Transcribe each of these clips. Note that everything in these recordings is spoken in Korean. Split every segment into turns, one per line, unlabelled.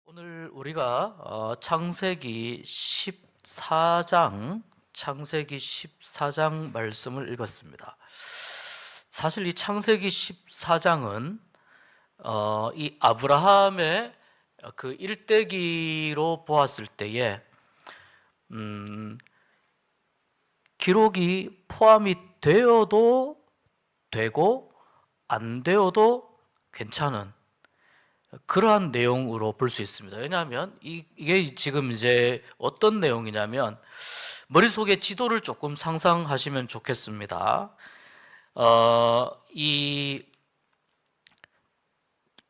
오늘 우리가 창세기 14장 말씀을 읽었습니다. 사실 이 창세기 14장은 이 아브라함의 그 일대기로 보았을 때에 기록이 포함이 되어도 되고 안 되어도 괜찮은 그러한 내용으로 볼 수 있습니다. 왜냐하면 이게 지금 이제 어떤 내용이냐면 머릿속에 지도를 조금 상상하시면 좋겠습니다. 이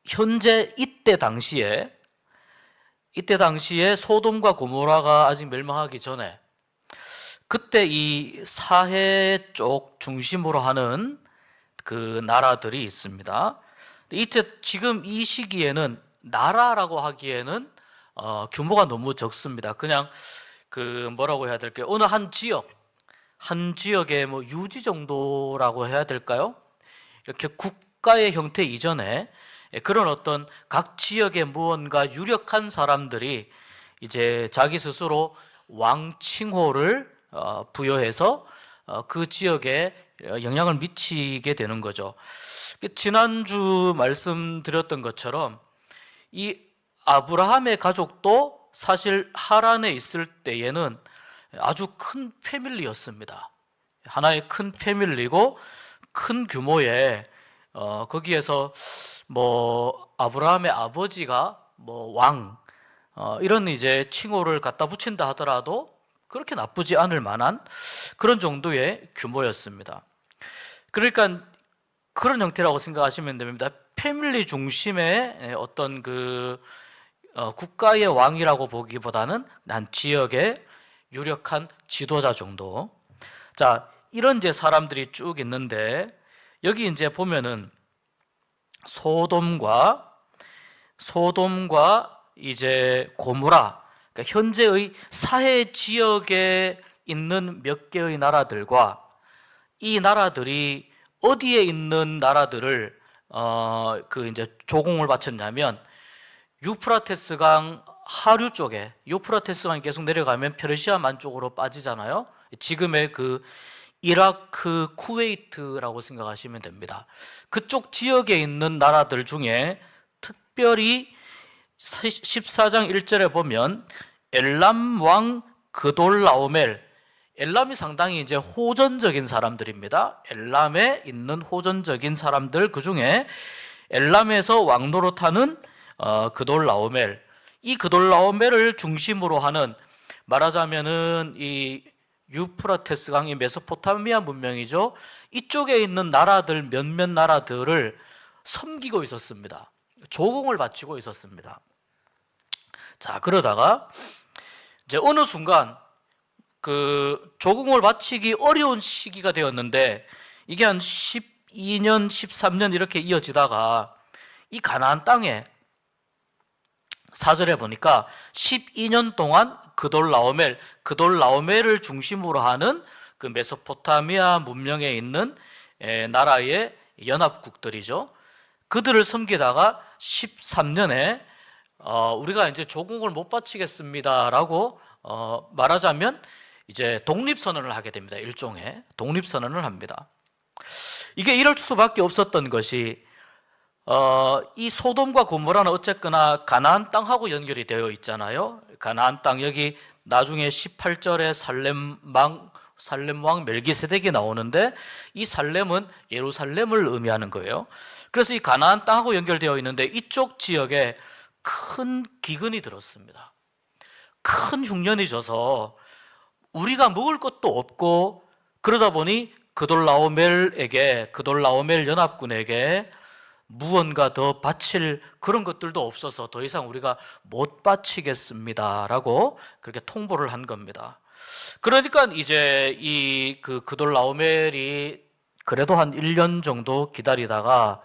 현재 이때 당시에 소돔과 고모라가 아직 멸망하기 전에 그때 이 사해 쪽 중심으로 하는 그 나라들이 있습니다. 이때 지금 이 시기에는 나라라고 하기에는 규모가 너무 적습니다. 그냥 그 뭐라고 해야 될까요? 어느 한 지역의 뭐 유지 정도라고 해야 될까요? 이렇게 국가의 형태 이전에 그런 어떤 각 지역의 무언가 유력한 사람들이 이제 자기 스스로 왕 칭호를 부여해서 그 지역에 영향을 미치게 되는 거죠. 지난주 말씀드렸던 것처럼 이 아브라함의 가족도 사실 하란에 있을 때에는 아주 큰 패밀리였습니다. 하나의 큰 패밀리고 큰 규모의 거기에서 뭐 아브라함의 아버지가 뭐 왕 이런 이제 칭호를 갖다 붙인다 하더라도 그렇게 나쁘지 않을 만한 그런 정도의 규모였습니다. 그러니까 그런 형태라고 생각하시면 됩니다. 패밀리 중심의 어떤 그 국가의 왕이라고 보기보다는 난 지역의 유력한 지도자 정도. 자, 이런 이제 사람들이 쭉 있는데 여기 이제 보면은 소돔과 이제 고모라, 그러니까 현재의 사해 지역에 있는 몇 개의 나라들과 이 나라들이 어디에 있는 나라들을 그 이제 조공을 바쳤냐면 유프라테스강 하류 쪽에, 유프라테스강이 계속 내려가면 페르시아만 쪽으로 빠지잖아요. 지금의 그 이라크, 쿠웨이트라고 생각하시면 됩니다. 그쪽 지역에 있는 나라들 중에 특별히 14장 1절에 보면 엘람 왕 그돌라오멜, 엘람이 상당히 이제 호전적인 사람들입니다. 엘람에 있는 호전적인 사람들, 그 중에 엘람에서 왕노릇하는 그돌라오멜, 이 그돌라오멜을 중심으로 하는, 말하자면은 이 유프라테스 강이 메소포타미아 문명이죠. 이쪽에 있는 나라들, 몇몇 나라들을 섬기고 있었습니다. 조공을 바치고 있었습니다. 자, 그러다가 이제 어느 순간 그 조공을 바치기 어려운 시기가 되었는데 이게 한 12년, 13년 이렇게 이어지다가 이 가나안 땅에 4절에 보니까 12년 동안 그돌라오멜을 중심으로 하는 그 메소포타미아 문명에 있는 나라의 연합국들이죠. 그들을 섬기다가 13년에 우리가 이제 조공을 못 바치겠습니다라고 말하자면 이제 독립선언을 하게 됩니다. 일종의 독립선언을 합니다. 이게 이럴 수밖에 없었던 것이 이 소돔과 고모라는 어쨌거나 가나안 땅하고 연결이 되어 있잖아요. 가나안 땅, 여기 나중에 18절에 살렘 왕 멜기세덱이 나오는데 이 살렘은 예루살렘을 의미하는 거예요. 그래서 이 가나안 땅하고 연결되어 있는데 이쪽 지역에 큰 기근이 들었습니다. 큰 흉년이 져서 우리가 먹을 것도 없고, 그러다 보니 그돌라오멜 연합군에게 무언가 더 바칠 그런 것들도 없어서 더 이상 우리가 못 바치겠습니다 라고 그렇게 통보를 한 겁니다. 그러니까 이제 이 그돌라오멜이 그래도 한 1년 정도 기다리다가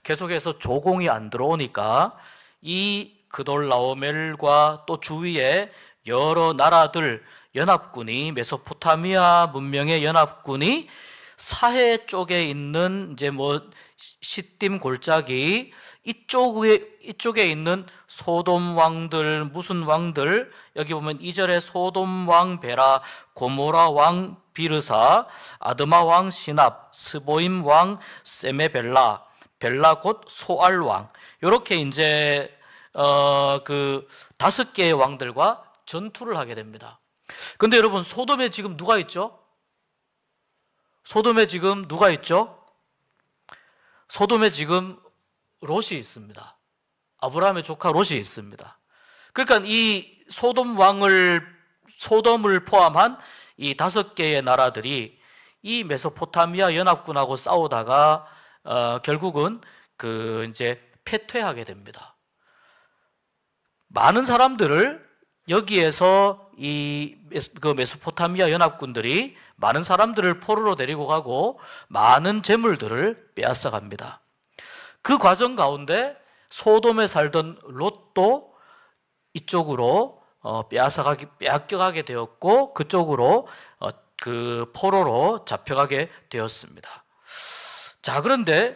계속해서 조공이 안 들어오니까 이 그돌라오멜과 또 주위에 여러 나라들 연합군이, 메소포타미아 문명의 연합군이 사해 쪽에 있는 이제 뭐 시딤 골짜기 이쪽에 있는 소돔 왕들, 무슨 왕들, 여기 보면 2절에 소돔 왕 베라, 고모라 왕 비르사, 아드마 왕 시납, 스보임 왕 세메벨라, 벨라 곧 소알 왕, 이렇게 이제 그 5개의 왕들과 전투를 하게 됩니다. 근데 여러분, 소돔에 지금 누가 있죠? 소돔에 지금 누가 있죠? 소돔에 지금 롯이 있습니다. 아브라함의 조카 롯이 있습니다. 그러니까 이 소돔을 포함한 이 5개의 나라들이 이 메소포타미아 연합군하고 싸우다가 결국은 그 이제 패퇴하게 됩니다. 많은 사람들을 여기에서 그 메소포타미아 연합군들이 많은 사람들을 포로로 데리고 가고 많은 재물들을 빼앗아 갑니다. 그 과정 가운데 소돔에 살던 롯도 이쪽으로 빼앗겨가게 되었고 그쪽으로 그 포로로 잡혀가게 되었습니다. 자, 그런데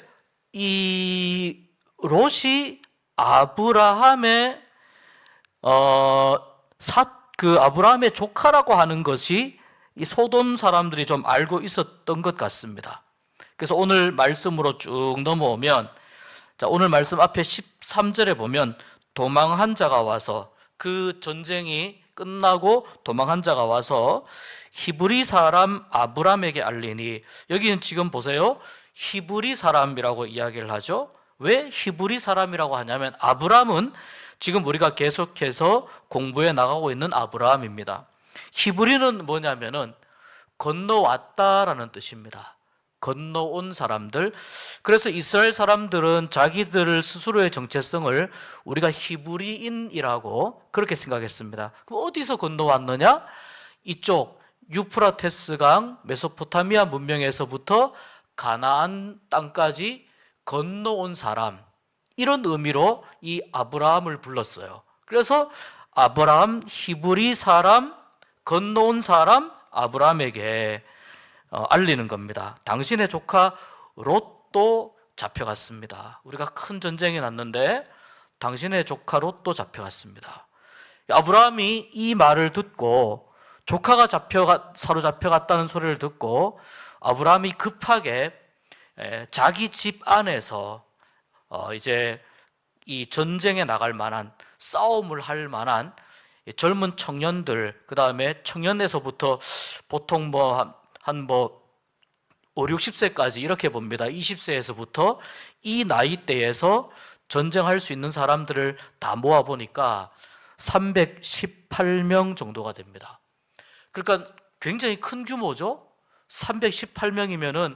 이 롯이 아브라함의 아브라함의 조카라고 하는 것이 이 소돔 사람들이 좀 알고 있었던 것 같습니다. 그래서 오늘 말씀으로 쭉 넘어오면, 자, 오늘 말씀 앞에 13절에 보면 도망한 자가 와서, 그 전쟁이 끝나고 도망한 자가 와서 히브리 사람 아브람에게 알리니, 여기는 지금 보세요, 히브리 사람이라고 이야기를 하죠. 왜 히브리 사람이라고 하냐면 아브람은 지금 우리가 계속해서 공부해 나가고 있는 아브라함입니다. 히브리는 뭐냐면은 건너왔다라는 뜻입니다. 건너온 사람들. 그래서 이스라엘 사람들은 자기들 스스로의 정체성을 우리가 히브리인이라고 그렇게 생각했습니다. 그럼 어디서 건너왔느냐? 이쪽 유프라테스 강 메소포타미아 문명에서부터 가나안 땅까지 건너온 사람, 이런 의미로 이 아브라함을 불렀어요. 그래서 아브라함, 히브리 사람, 건너온 사람 아브라함에게 알리는 겁니다. 당신의 조카 롯도 잡혀갔습니다. 우리가 큰 전쟁이 났는데 당신의 조카 롯도 잡혀갔습니다. 아브라함이 이 말을 듣고, 조카가 사로잡혀갔다는 소리를 듣고 아브라함이 급하게 자기 집 안에서 이제 이 전쟁에 나갈 만한, 싸움을 할 만한 젊은 청년들, 그 다음에 청년에서부터 보통 한 5, 60세까지 이렇게 봅니다. 20세에서부터 이 나이대에서 전쟁할 수 있는 사람들을 다 모아보니까 318명 정도가 됩니다. 그러니까 굉장히 큰 규모죠. 318명이면은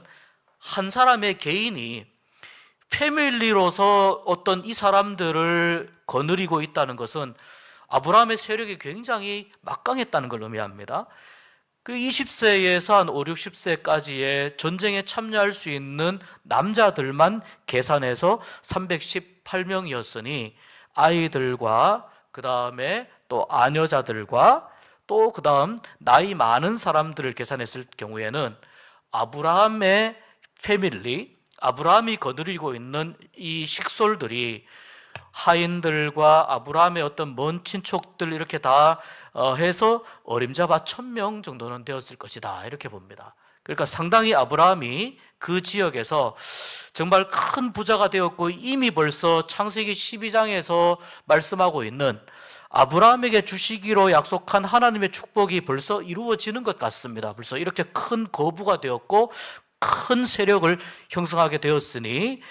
한 사람의 개인이 패밀리로서 어떤 이 사람들을 거느리고 있다는 것은 아브라함의 세력이 굉장히 막강했다는 걸 의미합니다. 그 20세에서 한 5, 60세까지의 전쟁에 참여할 수 있는 남자들만 계산해서 318명이었으니 아이들과 그 다음에 또 아녀자들과 또 그 다음 나이 많은 사람들을 계산했을 경우에는 아브라함의 패밀리, 아브라함이 거느리고 있는 이 식솔들이 하인들과 아브라함의 어떤 먼 친척들 이렇게 다 해서 어림잡아 1000명 정도는 되었을 것이다, 이렇게 봅니다. 그러니까 상당히 아브라함이 그 지역에서 정말 큰 부자가 되었고, 이미 벌써 창세기 12장에서 말씀하고 있는 아브라함에게 주시기로 약속한 하나님의 축복이 벌써 이루어지는 것 같습니다. 벌써 이렇게 큰 거부가 되었고 큰 세력을 형성하게 되었으니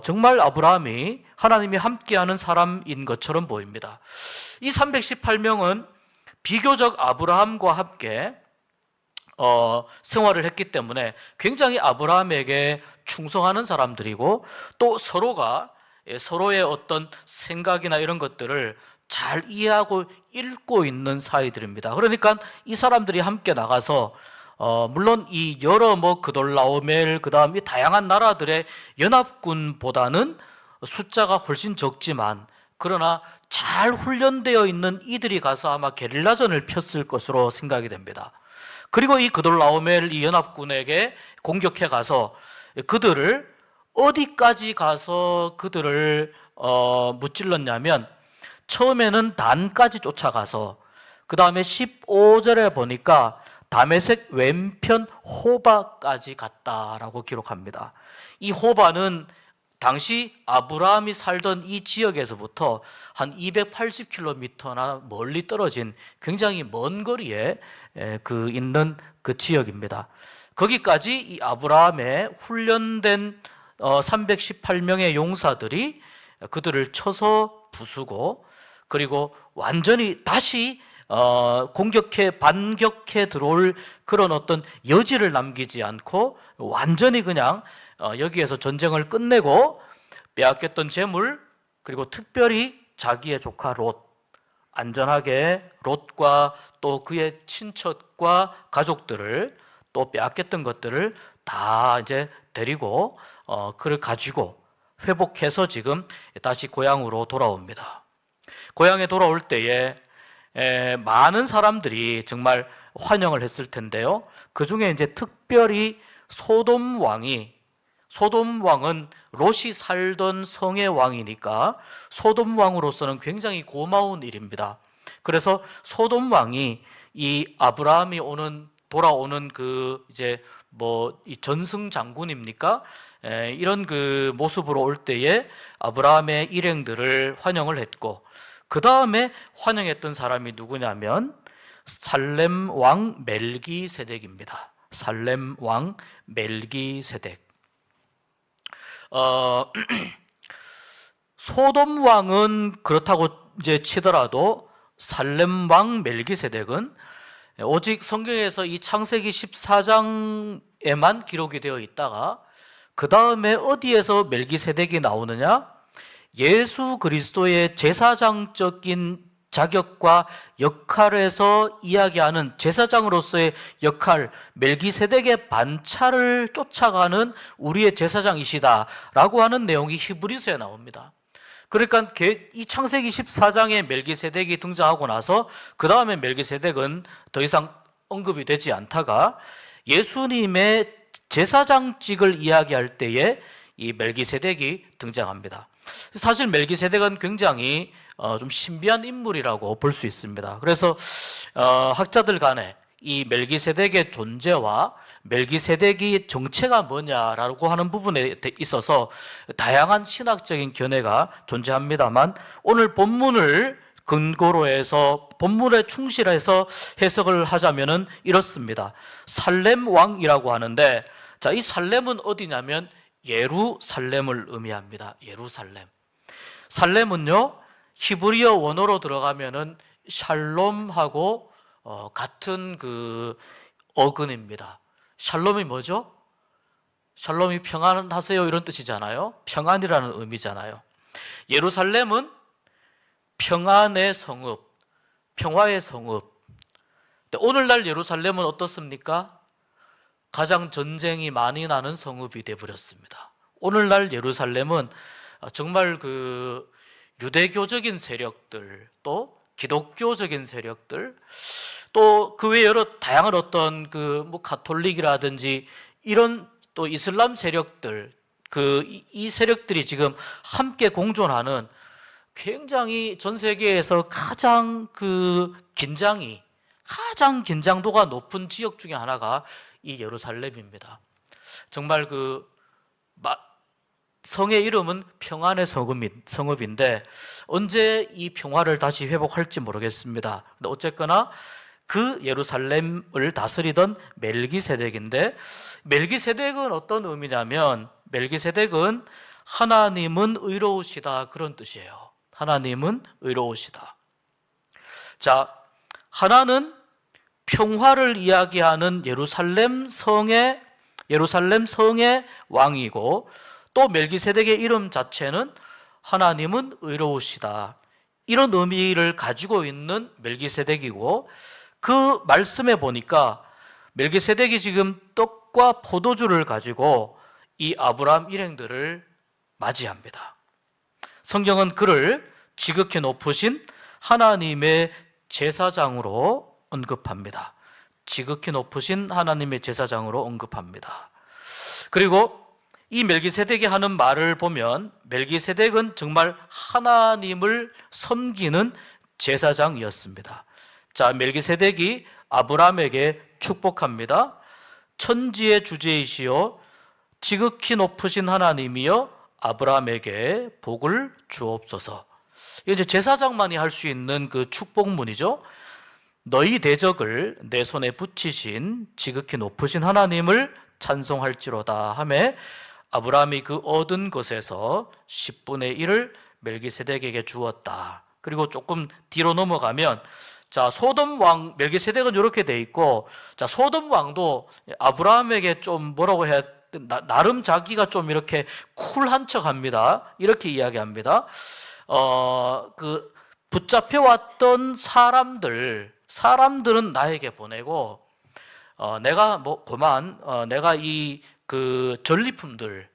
정말 아브라함이 하나님이 함께하는 사람인 것처럼 보입니다. 이 318명은 비교적 아브라함과 함께 생활을 했기 때문에 굉장히 아브라함에게 충성하는 사람들이고, 또 서로가 서로의 어떤 생각이나 이런 것들을 잘 이해하고 읽고 있는 사이들입니다. 그러니까 이 사람들이 함께 나가서 물론 이 여러 그돌라오멜, 그 다음 이 다양한 나라들의 연합군보다는 숫자가 훨씬 적지만, 그러나 잘 훈련되어 있는 이들이 가서 아마 게릴라전을 폈을 것으로 생각이 됩니다. 그리고 이 그돌라오멜 이 연합군에게 공격해 가서 그들을 어디까지 가서 그들을 무찔렀냐면 처음에는 단까지 쫓아가서 그 다음에 15절에 보니까 다메섹 왼편 호바까지 갔다라고 기록합니다. 이 호바는 당시 아브라함이 살던 이 지역에서부터 한 280km나 멀리 떨어진 굉장히 먼 거리에 있는 그 지역입니다. 거기까지 이 아브라함의 훈련된 318명의 용사들이 그들을 쳐서 부수고, 그리고 완전히 다시 반격해 들어올 그런 어떤 여지를 남기지 않고 완전히 그냥 여기에서 전쟁을 끝내고 빼앗겼던 재물, 그리고 특별히 자기의 조카 롯, 안전하게 롯과 또 그의 친척과 가족들을 또 빼앗겼던 것들을 다 이제 데리고 그를 가지고 회복해서 지금 다시 고향으로 돌아옵니다. 고향에 돌아올 때에 많은 사람들이 정말 환영을 했을 텐데요. 그 중에 이제 특별히 소돔 왕은 롯이 살던 성의 왕이니까 소돔 왕으로서는 굉장히 고마운 일입니다. 그래서 소돔 왕이 이 아브라함이 돌아오는 이 전승 장군입니까? 이런 그 모습으로 올 때에 아브라함의 일행들을 환영을 했고, 그 다음에 환영했던 사람이 누구냐면 살렘 왕 멜기세덱입니다. 살렘 왕 멜기세덱. 소돔 왕은 그렇다고 이제 치더라도 살렘 왕 멜기세덱은 오직 성경에서 이 창세기 14장에만 기록이 되어 있다가 그 다음에 어디에서 멜기세덱이 나오느냐? 예수 그리스도의 제사장적인 자격과 역할에서 이야기하는 제사장으로서의 역할, 멜기세덱의 반차를 쫓아가는 우리의 제사장이시다라고 하는 내용이 히브리서에 나옵니다. 그러니까 이 창세기 14장에 멜기세덱이 등장하고 나서 그 다음에 멜기세덱은 더 이상 언급이 되지 않다가 예수님의 제사장직을 이야기할 때에 이 멜기세덱이 등장합니다. 사실 멜기세덱은 굉장히 좀 신비한 인물이라고 볼 수 있습니다. 그래서 학자들 간에 이 멜기세덱의 존재와 멜기세덱이 정체가 뭐냐라고 하는 부분에 있어서 다양한 신학적인 견해가 존재합니다만, 오늘 본문을 근거로 해서 본문에 충실해서 해석을 하자면은 이렇습니다. 살렘 왕이라고 하는데, 자, 이 살렘은 어디냐면 예루살렘을 의미합니다. 예루살렘. 살렘은요, 히브리어 원어로 들어가면은 샬롬하고 같은 그 어근입니다. 샬롬이 뭐죠? 샬롬이 평안하세요 이런 뜻이잖아요. 평안이라는 의미잖아요. 예루살렘은 평안의 성읍, 평화의 성읍. 오늘날 예루살렘은 어떻습니까? 가장 전쟁이 많이 나는 성읍이 되어버렸습니다. 오늘날 예루살렘은 정말 그 유대교적인 세력들, 또 기독교적인 세력들, 또 그 외에 여러 다양한 어떤 가톨릭이라든지 이런 또 이슬람 세력들, 이 세력들이 지금 함께 공존하는 굉장히 전 세계에서 가장 긴장도가 높은 지역 중에 하나가 이 예루살렘입니다. 정말 성의 이름은 평안의 성읍인데 언제 이 평화를 다시 회복할지 모르겠습니다. 근데 어쨌거나 그 예루살렘을 다스리던 멜기세덱인데, 멜기세덱은 어떤 의미냐면 멜기세덱은 하나님은 의로우시다, 그런 뜻이에요. 하나님은 의로우시다. 자, 하나는 평화를 이야기하는 예루살렘 성의 왕이고, 또 멜기세덱의 이름 자체는 하나님은 의로우시다, 이런 의미를 가지고 있는 멜기세덱이고, 그 말씀에 보니까 멜기세덱이 지금 떡과 포도주를 가지고 이 아브라함 일행들을 맞이합니다. 성경은 그를 지극히 높으신 하나님의 제사장으로 언급합니다. 지극히 높으신 하나님의 제사장으로 언급합니다. 그리고 이 멜기세덱이 하는 말을 보면 멜기세덱은 정말 하나님을 섬기는 제사장이었습니다. 자, 멜기세덱이 아브라함에게 축복합니다. 천지의 주제이시여 지극히 높으신 하나님이여 아브라함에게 복을 주옵소서. 이제 제사장만이 할 수 있는 그 축복문이죠. 너희 대적을 내 손에 붙이신 지극히 높으신 하나님을 찬송할지로다 하매 아브라함이 그 얻은 것에서 10분의 1을 멜기세덱에게 주었다. 그리고 조금 뒤로 넘어가면 자, 소돔 왕 멜기세덱은 이렇게 돼 있고, 자, 소돔 왕도 아브라함에게 좀 뭐라고 해야 나름 자기가 좀 이렇게 쿨한 척합니다. 이렇게 이야기합니다. 그 붙잡혀왔던 사람들은 나에게 보내고, 내가 뭐 그만 내가 이 그 전리품들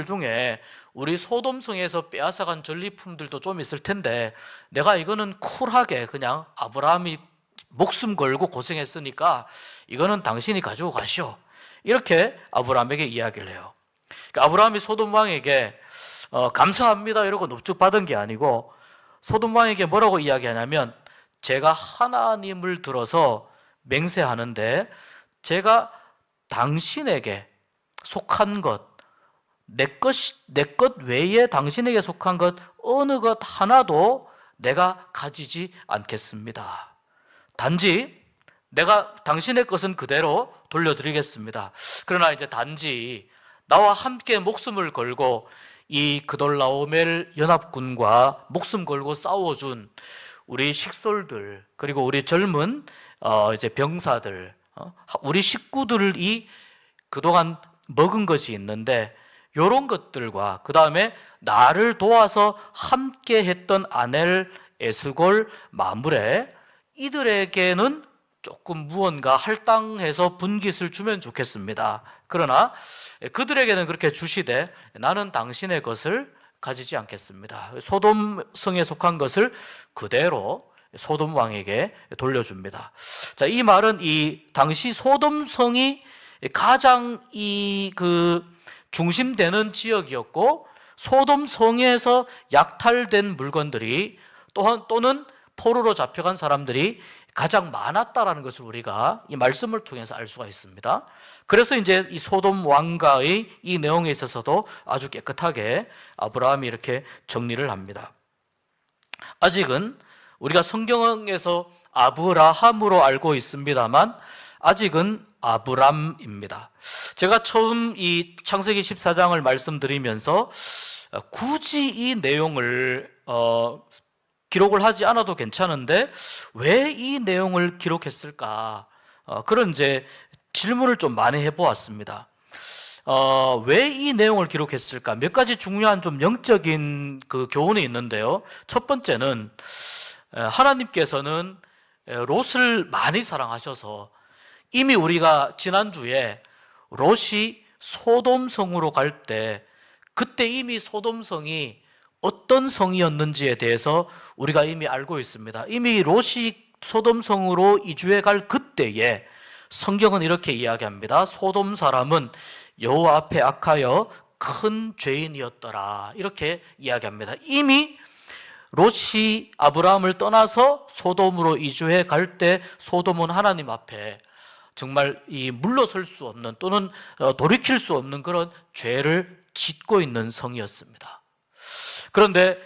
중에 우리 소돔성에서 빼앗아간 전리품들도 좀 있을 텐데 내가 이거는 쿨하게 그냥 아브라함이 목숨 걸고 고생했으니까 이거는 당신이 가지고 가시오. 이렇게 아브라함에게 이야기를 해요. 그러니까 아브라함이 소돔 왕에게 감사합니다 이러고 넙죽 받은 게 아니고 소돔 왕에게 뭐라고 이야기하냐면 제가 하나님을 들어서 맹세하는데 제가 당신에게 속한 것, 내 것 외에 당신에게 속한 것 어느 것 하나도 내가 가지지 않겠습니다. 단지 내가 당신의 것은 그대로 돌려드리겠습니다. 그러나 이제 단지 나와 함께 목숨을 걸고 이 그돌라오멜 연합군과 목숨 걸고 싸워준 우리 식솔들 그리고 우리 젊은 이제 병사들 우리 식구들이 그동안 먹은 것이 있는데 이런 것들과 그 다음에 나를 도와서 함께 했던 아넬, 에스골, 마므레 이들에게는 조금 무언가 할당해서 분깃을 주면 좋겠습니다. 그러나 그들에게는 그렇게 주시되 나는 당신의 것을 가지지 않겠습니다. 소돔 성에 속한 것을 그대로 소돔 왕에게 돌려줍니다. 자, 이 말은 이 당시 소돔 성이 가장 그 중심되는 지역이었고 소돔 성에서 약탈된 물건들이 또는 포로로 잡혀간 사람들이 가장 많았다라는 것을 우리가 이 말씀을 통해서 알 수가 있습니다. 그래서 이제 이 소돔 왕가의 이 내용에 있어서도 아주 깨끗하게 아브라함이 이렇게 정리를 합니다. 아직은 우리가 성경에서 아브라함으로 알고 있습니다만 아직은 아브람입니다. 제가 처음 이 창세기 14장을 말씀드리면서 굳이 이 내용을 기록을 하지 않아도 괜찮은데 왜 이 내용을 기록했을까? 그런 이제 질문을 좀 많이 해보았습니다. 왜 이 내용을 기록했을까? 몇 가지 중요한 좀 영적인 그 교훈이 있는데요. 첫 번째는 하나님께서는 롯을 많이 사랑하셔서 이미 우리가 지난주에 롯이 소돔성으로 갈 때 그때 이미 소돔성이 어떤 성이었는지에 대해서 우리가 이미 알고 있습니다. 이미 롯이 소돔성으로 이주해 갈 그때에 성경은 이렇게 이야기합니다. 소돔 사람은 여호와 앞에 악하여 큰 죄인이었더라. 이렇게 이야기합니다. 이미 롯이 아브라함을 떠나서 소돔으로 이주해 갈 때 소돔은 하나님 앞에 정말 이 물러설 수 없는 또는 돌이킬 수 없는 그런 죄를 짓고 있는 성이었습니다. 그런데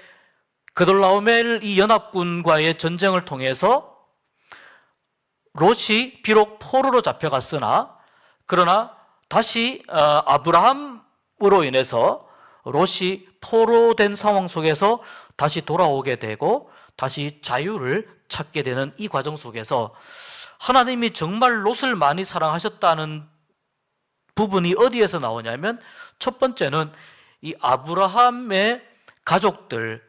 그돌라오멜 이 연합군과의 전쟁을 통해서 롯이 비록 포로로 잡혀갔으나 그러나 다시 아브라함으로 인해서 롯이 포로된 상황 속에서 다시 돌아오게 되고 다시 자유를 찾게 되는 이 과정 속에서 하나님이 정말 롯을 많이 사랑하셨다는 부분이 어디에서 나오냐면 첫 번째는 이 아브라함의 가족들,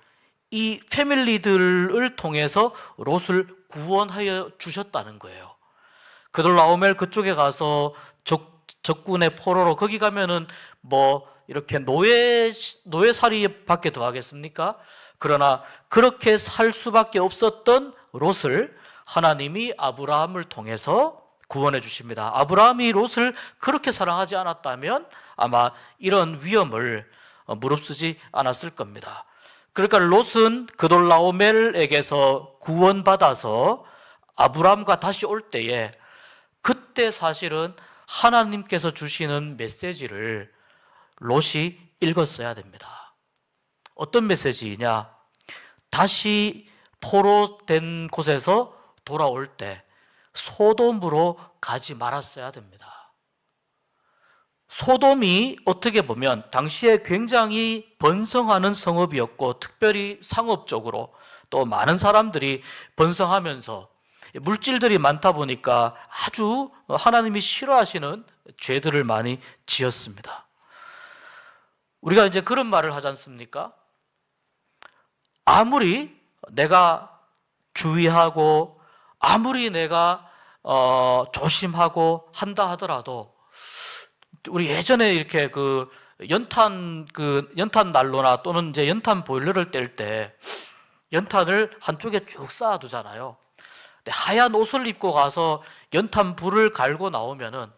이 패밀리들을 통해서 롯을 구원하여 주셨다는 거예요. 그돌라오멜 그쪽에 가서 적군의 포로로 거기 가면은 뭐 이렇게 노예살이밖에 더 하겠습니까? 그러나 그렇게 살 수밖에 없었던 롯을 하나님이 아브라함을 통해서 구원해 주십니다. 아브라함이 롯을 그렇게 사랑하지 않았다면 아마 이런 위험을 무릅쓰지 않았을 겁니다. 그러니까 롯은 그돌라오멜에게서 구원받아서 아브라함과 다시 올 때에 그때 사실은 하나님께서 주시는 메시지를 롯이 읽었어야 됩니다. 어떤 메시지이냐? 다시 포로된 곳에서 돌아올 때 소돔으로 가지 말았어야 됩니다. 소돔이 어떻게 보면 당시에 굉장히 번성하는 성읍이었고, 특별히 상업적으로 또 많은 사람들이 번성하면서 물질들이 많다 보니까 아주 하나님이 싫어하시는 죄들을 많이 지었습니다. 우리가 이제 그런 말을 하지 않습니까? 아무리 내가 주의하고 아무리 내가 조심하고 한다 하더라도, 우리 예전에 이렇게 연탄 난로나 또는 이제 연탄 보일러를 뗄 때 연탄을 한쪽에 쭉 쌓아두잖아요. 근데 하얀 옷을 입고 가서 연탄 불을 갈고 나오면은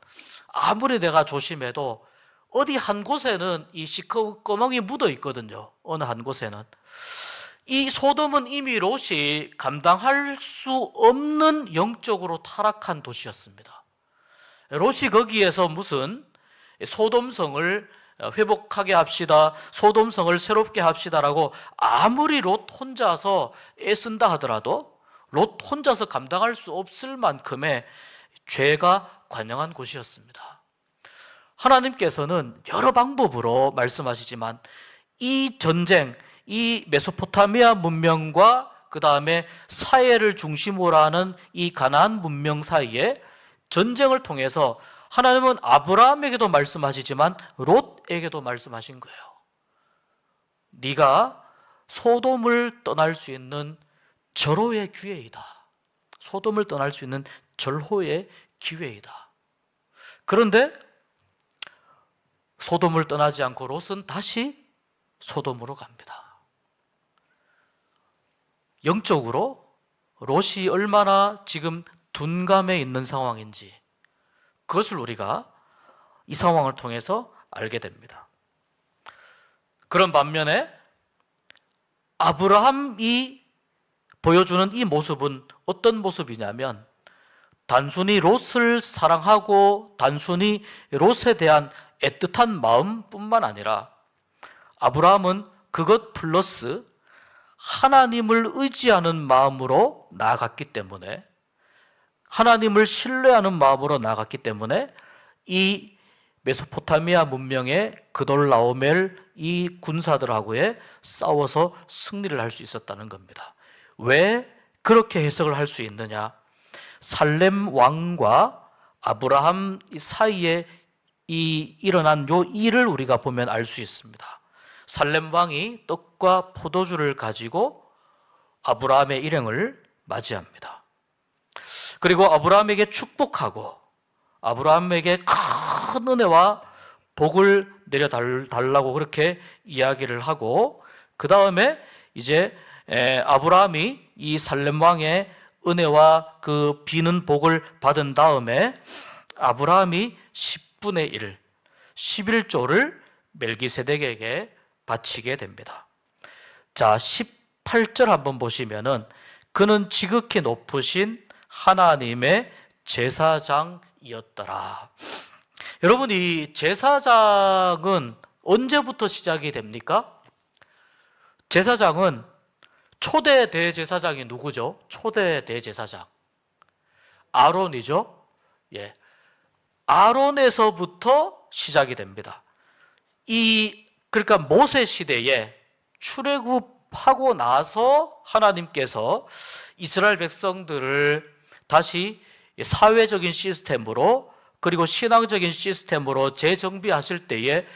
아무리 내가 조심해도 어디 한 곳에는 이 시커먼이 묻어 있거든요. 어느 한 곳에는. 이 소돔은 이미 롯이 감당할 수 없는 영적으로 타락한 도시였습니다. 롯이 거기에서 무슨 소돔성을 회복하게 합시다, 소돔성을 새롭게 합시다라고 아무리 롯 혼자서 애쓴다 하더라도 롯 혼자서 감당할 수 없을 만큼의 죄가 관영한 곳이었습니다. 하나님께서는 여러 방법으로 말씀하시지만 이 전쟁, 이 메소포타미아 문명과 그 다음에 사해를 중심으로 하는 이 가나안 문명 사이에 전쟁을 통해서 하나님은 아브라함에게도 말씀하시지만 롯에게도 말씀하신 거예요. 네가 소돔을 떠날 수 있는 절호의 기회이다. 소돔을 떠날 수 있는 절호의 기회이다. 그런데 소돔을 떠나지 않고 롯은 다시 소돔으로 갑니다. 영적으로 롯이 얼마나 지금 둔감해 있는 상황인지 그것을 우리가 이 상황을 통해서 알게 됩니다. 그런 반면에 아브라함이 보여주는 이 모습은 어떤 모습이냐면, 단순히 롯을 사랑하고 단순히 롯에 대한 애틋한 마음뿐만 아니라 아브라함은 그것 플러스 하나님을 의지하는 마음으로 나아갔기 때문에, 하나님을 신뢰하는 마음으로 나아갔기 때문에 이 메소포타미아 문명의 그돌라오멜 이 군사들하고의 싸워서 승리를 할 수 있었다는 겁니다. 왜 그렇게 해석을 할 수 있느냐? 살렘 왕과 아브라함 사이에 일어난 요 일을 우리가 보면 알 수 있습니다. 살렘 왕이 떡과 포도주를 가지고 아브라함의 일행을 맞이합니다. 그리고 아브라함에게 축복하고 아브라함에게 큰 은혜와 복을 내려달라고 그렇게 이야기를 하고, 그 다음에 이제 아브라함이 이 살렘 왕의 은혜와 그 비는 복을 받은 다음에 아브라함이 10분의 1, 11조를 멜기세덱에게 바치게 됩니다. 자, 18절 한번 보시면은 그는 지극히 높으신 하나님의 제사장이었더라. 여러분, 이 제사장은 언제부터 시작이 됩니까? 제사장은 초대 대제사장이 누구죠? 초대 대제사장 아론이죠. 예, 아론에서부터 시작이 됩니다. 그러니까 모세 시대에 출애굽하고 나서 하나님께서 이스라엘 백성들을 다시 사회적인 시스템으로 그리고 신앙적인 시스템으로 재정비하실 때에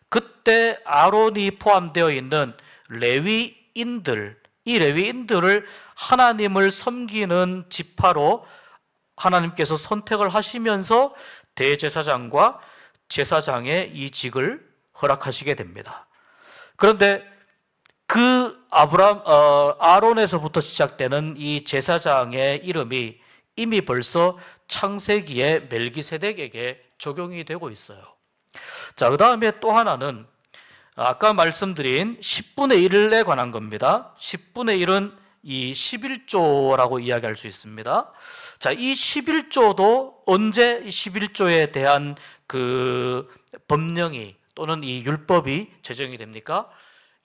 그때 아론이 포함되어 있는 레위인들, 이 레위인들을 하나님을 섬기는 지파로 하나님께서 선택을 하시면서 대제사장과 제사장의 이 직을 허락하시게 됩니다. 그런데 그 아론에서부터 시작되는 이 제사장의 이름이 이미 벌써 창세기의 멜기세덱에게 적용이 되고 있어요. 자, 그 다음에 또 하나는 아까 말씀드린 10분의 1에 관한 겁니다. 10분의 1은 이 11조라고 이야기할 수 있습니다. 자, 이 11조도 언제 이 11조에 대한 그 법령이 또는 이 율법이 제정이 됩니까?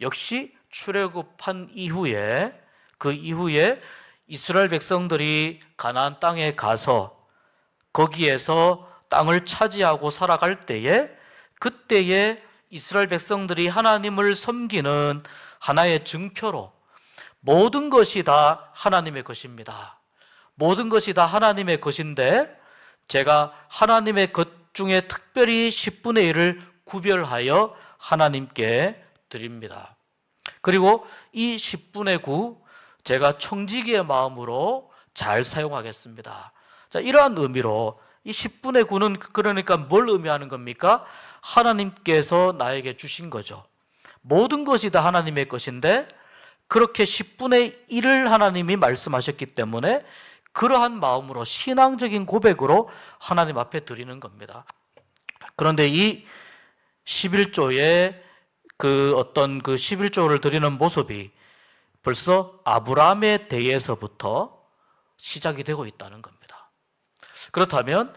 역시 출애굽한 이후에, 그 이후에 이스라엘 백성들이 가나안 땅에 가서 거기에서 땅을 차지하고 살아갈 때에, 그때에 이스라엘 백성들이 하나님을 섬기는 하나의 증표로 모든 것이 다 하나님의 것입니다. 모든 것이 다 하나님의 것인데 제가 하나님의 것 중에 특별히 10분의 1을 구별하여 하나님께 드립니다. 그리고 이 10분의 9 제가 청지기의 마음으로 잘 사용하겠습니다. 자, 이러한 의미로 이 10분의 9는 그러니까 뭘 의미하는 겁니까? 하나님께서 나에게 주신 거죠. 모든 것이 다 하나님의 것인데 그렇게 10분의 1을 하나님이 말씀하셨기 때문에 그러한 마음으로 신앙적인 고백으로 하나님 앞에 드리는 겁니다. 그런데 이 11조의 그 어떤 그 11조를 드리는 모습이 벌써 아브라함에 대해서부터 시작이 되고 있다는 겁니다. 그렇다면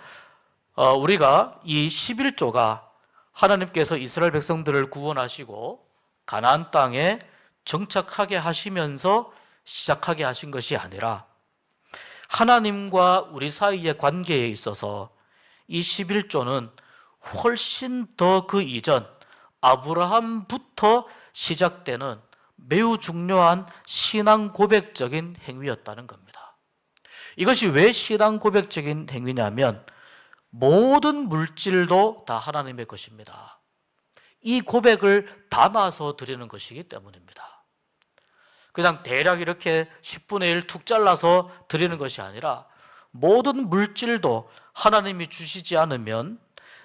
우리가 이 11조가 하나님께서 이스라엘 백성들을 구원하시고 가나안 땅에 정착하게 하시면서 시작하게 하신 것이 아니라 하나님과 우리 사이의 관계에 있어서 이 11조는 훨씬 더 그 이전 아브라함부터 시작되는 매우 중요한 신앙 고백적인 행위였다는 겁니다. 이것이 왜 신앙 고백적인 행위냐면 모든 물질도 다 하나님의 것입니다. 이 고백을 담아서 드리는 것이기 때문입니다. 그냥 대략 이렇게 10분의 1 툭 잘라서 드리는 것이 아니라 모든 물질도 하나님이 주시지 않으면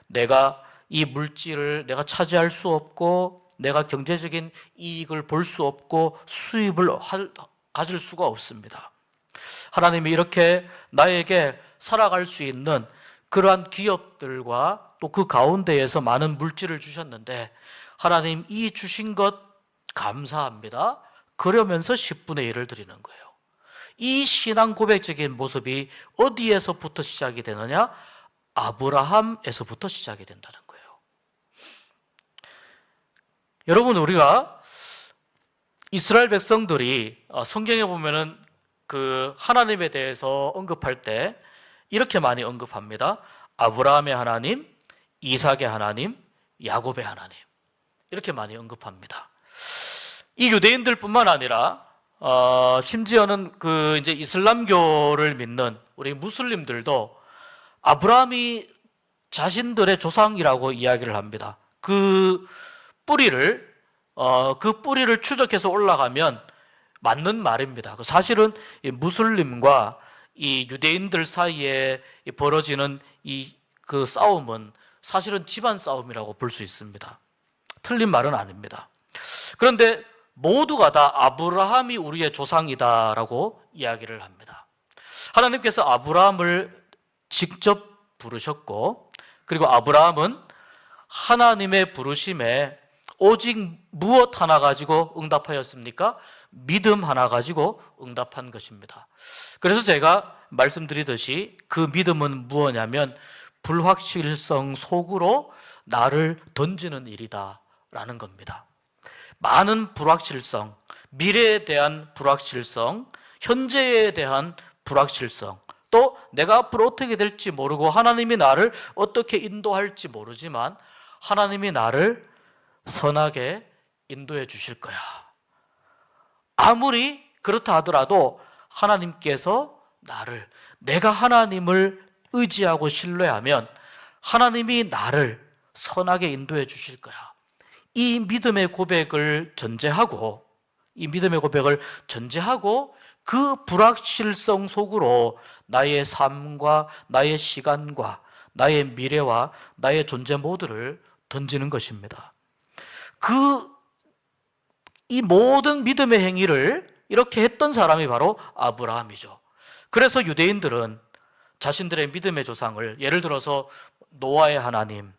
내가 이 물질을 내가 차지할 수 없고 내가 경제적인 이익을 볼 수 없고 수입을 가질 수가 없습니다. 하나님이 이렇게 나에게 살아갈 수 있는 그러한 기업들과 또 그 가운데에서 많은 물질을 주셨는데 하나님 이 주신 것 감사합니다. 그러면서 10분의 1을 드리는 거예요. 이 신앙 고백적인 모습이 어디에서부터 시작이 되느냐? 아브라함에서부터 시작이 된다는 거예요. 여러분, 우리가 이스라엘 백성들이 성경에 보면은 그 하나님에 대해서 언급할 때 이렇게 많이 언급합니다. 아브라함의 하나님, 이삭의 하나님, 야곱의 하나님, 이렇게 많이 언급합니다. 이 유대인들뿐만 아니라 심지어는 그 이제 이슬람교를 믿는 우리 무슬림들도 아브라함이 자신들의 조상이라고 이야기를 합니다. 그 뿌리를 추적해서 올라가면 맞는 말입니다. 사실은 무슬림과 이 유대인들 사이에 벌어지는 그 싸움은 사실은 집안 싸움이라고 볼 수 있습니다. 틀린 말은 아닙니다. 그런데 모두가 다 아브라함이 우리의 조상이다라고 이야기를 합니다. 하나님께서 아브라함을 직접 부르셨고, 그리고 아브라함은 하나님의 부르심에 오직 무엇 하나 가지고 응답하였습니까? 믿음 하나 가지고 응답한 것입니다. 그래서 제가 말씀드리듯이 그 믿음은 무엇이냐면 불확실성 속으로 나를 던지는 일이다 라는 겁니다. 많은 불확실성, 미래에 대한 불확실성, 현재에 대한 불확실성, 또 내가 앞으로 어떻게 될지 모르고 하나님이 나를 어떻게 인도할지 모르지만 하나님이 나를 선하게 인도해 주실 거야. 아무리 그렇다 하더라도 하나님께서 내가 하나님을 의지하고 신뢰하면 하나님이 나를 선하게 인도해 주실 거야. 이 믿음의 고백을 전제하고 그 불확실성 속으로 나의 삶과 나의 시간과 나의 미래와 나의 존재 모두를 던지는 것입니다. 이 모든 믿음의 행위를 이렇게 했던 사람이 바로 아브라함이죠. 그래서 유대인들은 자신들의 믿음의 조상을, 예를 들어서 노아의 하나님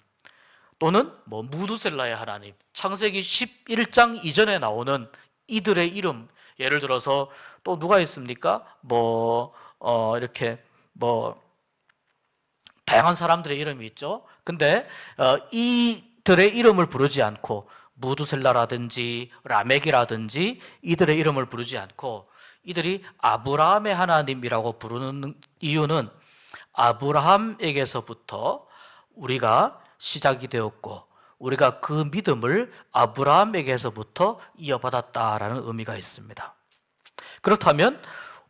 또는 무두셀라의 하나님, 창세기 11장 이전에 나오는 이들의 이름, 예를 들어서 또 누가 있습니까? 이렇게 다양한 사람들의 이름이 있죠. 근데 이들의 이름을 부르지 않고, 무두셀라라든지 라멕이라든지 이들의 이름을 부르지 않고 이들이 아브라함의 하나님이라고 부르는 이유는 아브라함에게서부터 우리가 시작이 되었고, 우리가 그 믿음을 아브라함에게서부터 이어받았다라는 의미가 있습니다. 그렇다면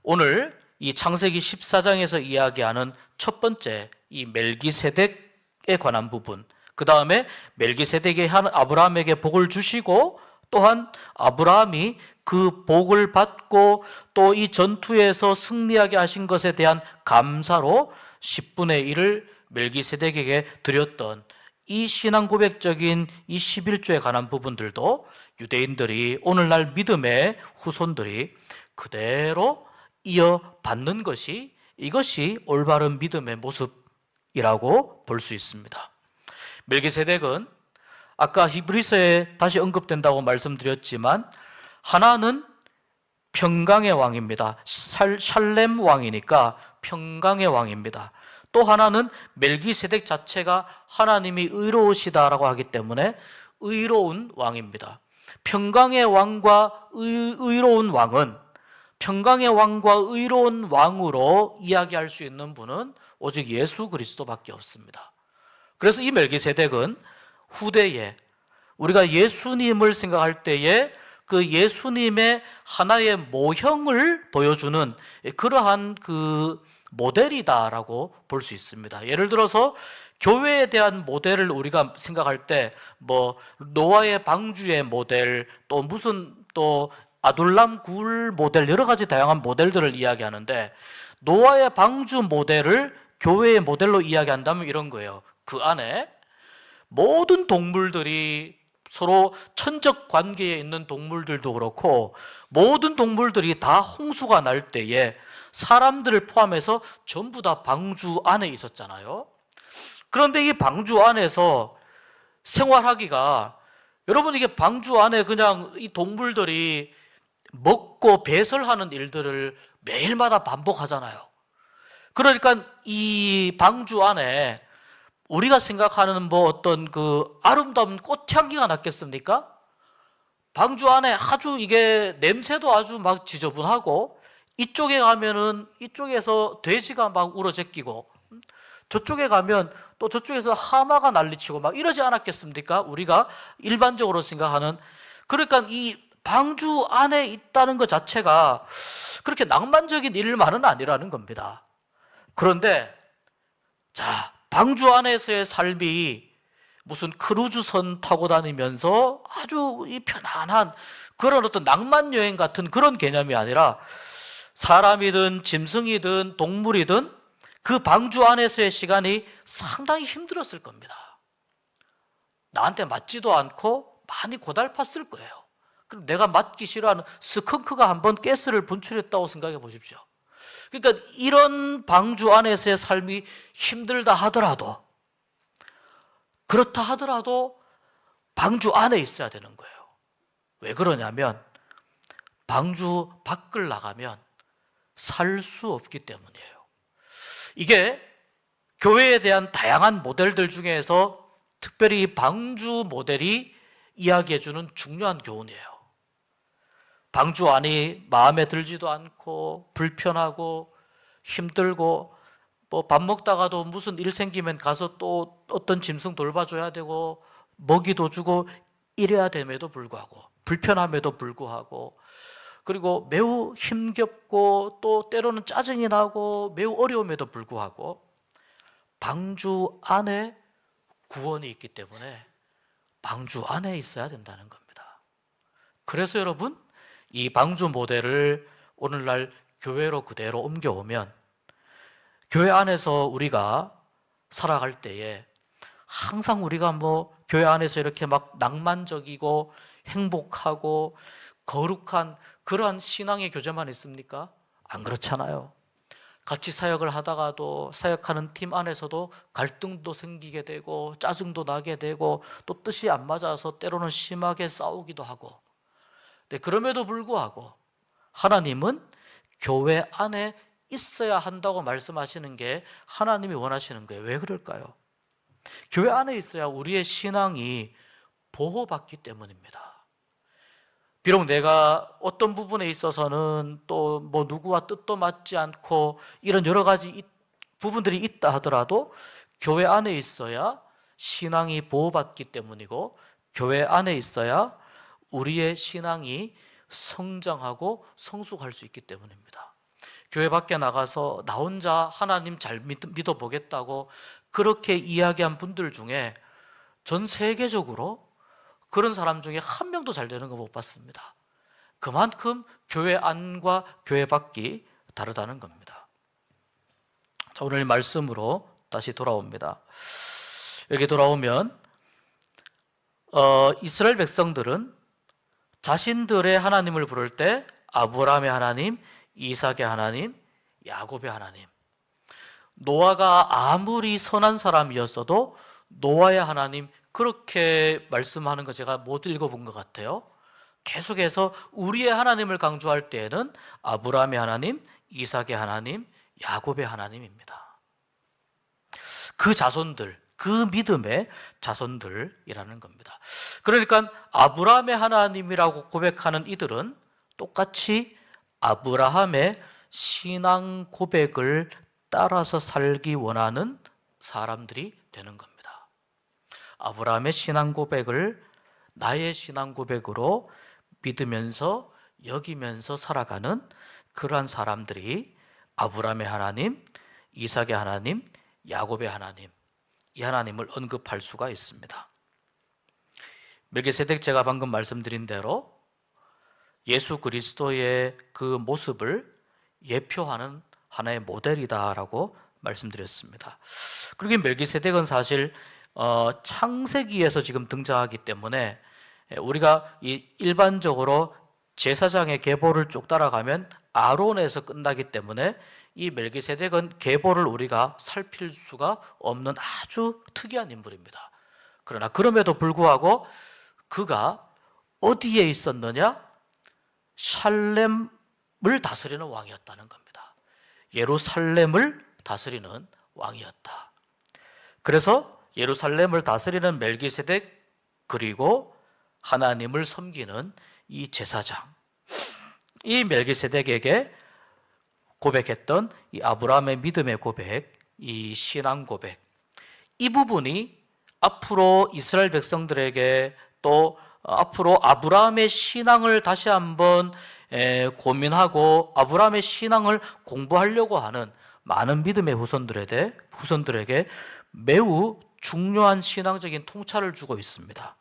오늘 이 창세기 14장에서 이야기하는 첫 번째 이 멜기세덱에 관한 부분, 그 다음에 멜기세덱이 아브라함에게 복을 주시고 또한 아브라함이 그 복을 받고 또 이 전투에서 승리하게 하신 것에 대한 감사로 10분의 1을 멜기세덱에게 드렸던 이 신앙 고백적인 이 11조에 관한 부분들도 유대인들이, 오늘날 믿음의 후손들이 그대로 이어받는 것이, 이것이 올바른 믿음의 모습이라고 볼 수 있습니다. 멜기세덱은 아까 히브리서에 다시 언급된다고 말씀드렸지만 하나는 평강의 왕입니다. 샬렘 왕이니까 평강의 왕입니다. 또 하나는 멜기세덱 자체가 하나님이 의로우시다라고 하기 때문에 의로운 왕입니다. 평강의 왕과 의로운 왕은, 평강의 왕과 의로운 왕으로 이야기할 수 있는 분은 오직 예수 그리스도밖에 없습니다. 그래서 이 멜기세덱은 후대에 우리가 예수님을 생각할 때에 그 예수님의 하나의 모형을 보여주는 그러한 그 모델이다라고 볼 수 있습니다. 예를 들어서 교회에 대한 모델을 우리가 생각할 때 노아의 방주의 모델, 또 무슨 또 아둘람 굴 모델, 여러 가지 다양한 모델들을 이야기하는데, 노아의 방주 모델을 교회의 모델로 이야기한다면 이런 거예요. 그 안에 모든 동물들이, 서로 천적 관계에 있는 동물들도 그렇고 모든 동물들이 다 홍수가 날 때에 사람들을 포함해서 전부 다 방주 안에 있었잖아요. 그런데 이 방주 안에서 생활하기가, 여러분 이게 방주 안에 그냥 이 동물들이 먹고 배설하는 일들을 매일마다 반복하잖아요. 그러니까 이 방주 안에 우리가 생각하는 어떤 그 아름다운 꽃향기가 났겠습니까? 방주 안에 아주 이게 냄새도 아주 막 지저분하고, 이쪽에 가면은 이쪽에서 돼지가 막 우러제끼고, 저쪽에 가면 또 저쪽에서 하마가 난리치고 막 이러지 않았겠습니까? 우리가 일반적으로 생각하는. 그러니까 이 방주 안에 있다는 것 자체가 그렇게 낭만적인 일만은 아니라는 겁니다. 그런데 자, 방주 안에서의 삶이 무슨 크루즈선 타고 다니면서 아주 편안한 그런 어떤 낭만 여행 같은 그런 개념이 아니라, 사람이든 짐승이든 동물이든 그 방주 안에서의 시간이 상당히 힘들었을 겁니다. 나한테 맞지도 않고 많이 고달팠을 거예요. 그럼 내가 맞기 싫어하는 스컹크가 한번 가스를 분출했다고 생각해 보십시오. 그러니까 이런 방주 안에서의 삶이 힘들다 하더라도, 그렇다 하더라도 방주 안에 있어야 되는 거예요. 왜 그러냐면 방주 밖을 나가면 살 수 없기 때문이에요. 이게 교회에 대한 다양한 모델들 중에서 특별히 방주 모델이 이야기해주는 중요한 교훈이에요. 방주 안이 마음에 들지도 않고 불편하고 힘들고, 밥 먹다가도 무슨 일 생기면 가서 또 어떤 짐승 돌봐줘야 되고 먹이도 주고 이래야 됨에도 불구하고, 불편함에도 불구하고, 그리고 매우 힘겹고 또 때로는 짜증이 나고 매우 어려움에도 불구하고 방주 안에 구원이 있기 때문에 방주 안에 있어야 된다는 겁니다. 그래서 여러분, 이 방주 모델을 오늘날 교회로 그대로 옮겨오면, 교회 안에서 우리가 살아갈 때에 항상 우리가 교회 안에서 이렇게 막 낭만적이고 행복하고 거룩한 그러한 신앙의 교제만 있습니까? 안 그렇잖아요. 같이 사역을 하다가도 사역하는 팀 안에서도 갈등도 생기게 되고 짜증도 나게 되고 또 뜻이 안 맞아서 때로는 심하게 싸우기도 하고, 네, 그럼에도 불구하고 하나님은 교회 안에 있어야 한다고 말씀하시는 게 하나님이 원하시는 거예요. 왜 그럴까요? 교회 안에 있어야 우리의 신앙이 보호받기 때문입니다. 비록 내가 어떤 부분에 있어서는 또 뭐 누구와 뜻도 맞지 않고 이런 여러 가지 부분들이 있다 하더라도 교회 안에 있어야 신앙이 보호받기 때문이고, 교회 안에 있어야 우리의 신앙이 성장하고 성숙할 수 있기 때문입니다. 교회 밖에 나가서 나 혼자 하나님 잘 믿어보겠다고 그렇게 이야기한 분들 중에 전 세계적으로 그런 사람 중에 한 명도 잘 되는 거 못 봤습니다. 그만큼 교회 안과 교회 밖이 다르다는 겁니다. 자, 오늘 말씀으로 다시 돌아옵니다. 여기 돌아오면 이스라엘 백성들은 자신들의 하나님을 부를 때 아브라함의 하나님, 이삭의 하나님, 야곱의 하나님, 노아가 아무리 선한 사람이었어도 노아의 하나님 그렇게 말씀하는 거 제가 못 읽어본 것 같아요. 계속해서 우리의 하나님을 강조할 때에는 아브라함의 하나님, 이삭의 하나님, 야곱의 하나님입니다. 그 자손들, 그 믿음의 자손들이라는 겁니다. 그러니까 아브라함의 하나님이라고 고백하는 이들은 똑같이 아브라함의 신앙 고백을 따라서 살기 원하는 사람들이 되는 겁니다. 아브라함의 신앙 고백을 나의 신앙 고백으로 믿으면서 여기면서 살아가는 그러한 사람들이 아브라함의 하나님, 이삭의 하나님, 야곱의 하나님, 이 하나님을 언급할 수가 있습니다. 멜기세덱 제가 방금 말씀드린 대로 예수 그리스도의 그 모습을 예표하는 하나의 모델이다라고 말씀드렸습니다. 그리고 멜기세덱은 사실 창세기에서 지금 등장하기 때문에 우리가 일반적으로 제사장의 계보를 쭉 따라가면 아론에서 끝나기 때문에 이 멜기세덱은 계보를 우리가 살필 수가 없는 아주 특이한 인물입니다. 그러나 그럼에도 불구하고 그가 어디에 있었느냐? 샬렘을 다스리는 왕이었다는 겁니다. 예루살렘을 다스리는 왕이었다. 그래서 예루살렘을 다스리는 멜기세덱, 그리고 하나님을 섬기는 이 제사장, 이 멜기세덱에게 고백했던 이 아브라함의 믿음의 고백, 이 신앙 고백, 이 부분이 앞으로 이스라엘 백성들에게 또 앞으로 아브라함의 신앙을 다시 한번 고민하고 아브라함의 신앙을 공부하려고 하는 많은 믿음의 후손들에게 매우 중요한 신앙적인 통찰을 주고 있습니다.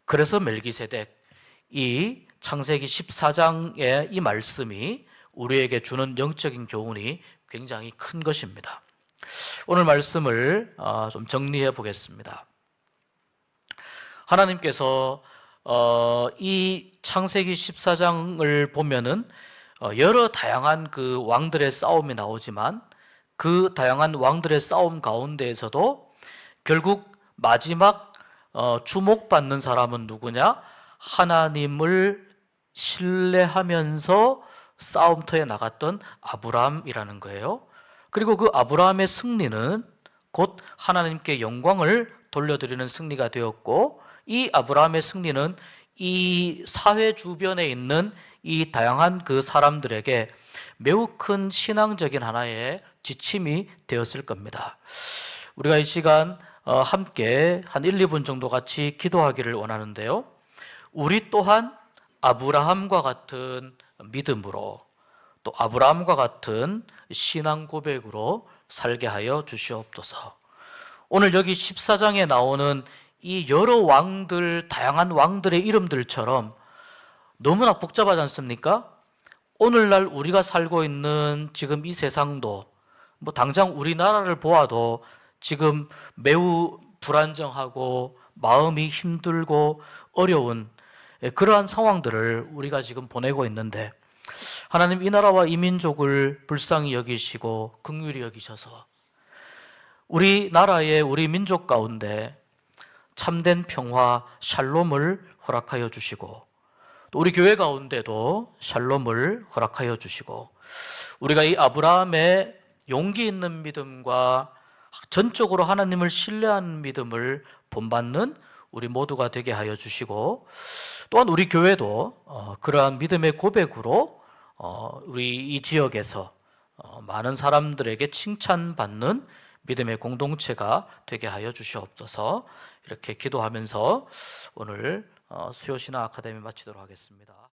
그래서 멜기세덱, 이 창세기 14장의 이 말씀이 우리에게 주는 영적인 교훈이 굉장히 큰 것입니다. 오늘 말씀을 좀 정리해 보겠습니다. 하나님께서 이 창세기 14장을 보면은 여러 다양한 그 왕들의 싸움이 나오지만 그 다양한 왕들의 싸움 가운데에서도 결국 마지막 주목받는 사람은 누구냐? 하나님을 신뢰하면서 싸움터에 나갔던 아브라함이라는 거예요. 그리고 그 아브라함의 승리는 곧 하나님께 영광을 돌려드리는 승리가 되었고, 이 아브라함의 승리는 이 사회 주변에 있는 이 다양한 그 사람들에게 매우 큰 신앙적인 하나의 지침이 되었을 겁니다. 우리가 이 시간 함께 한 1, 2분 정도 같이 기도하기를 원하는데요. 우리 또한 아브라함과 같은 믿음으로, 또 아브라함과 같은 신앙 고백으로 살게 하여 주시옵소서. 오늘 여기 14장에 나오는 이 여러 왕들, 다양한 왕들의 이름들처럼 너무나 복잡하지 않습니까? 오늘날 우리가 살고 있는 지금 이 세상도, 뭐 당장 우리나라를 보아도 지금 매우 불안정하고 마음이 힘들고 어려운 그러한 상황들을 우리가 지금 보내고 있는데, 하나님 이 나라와 이 민족을 불쌍히 여기시고 긍휼히 여기셔서 우리 나라의 우리 민족 가운데 참된 평화 샬롬을 허락하여 주시고 또 우리 교회 가운데도 샬롬을 허락하여 주시고 우리가 이 아브라함의 용기 있는 믿음과 전적으로 하나님을 신뢰하는 믿음을 본받는 우리 모두가 되게 하여 주시고 또한 우리 교회도 그러한 믿음의 고백으로 우리 이 지역에서 많은 사람들에게 칭찬받는 믿음의 공동체가 되게 하여 주시옵소서. 이렇게 기도하면서 오늘 수요신화 아카데미 마치도록 하겠습니다.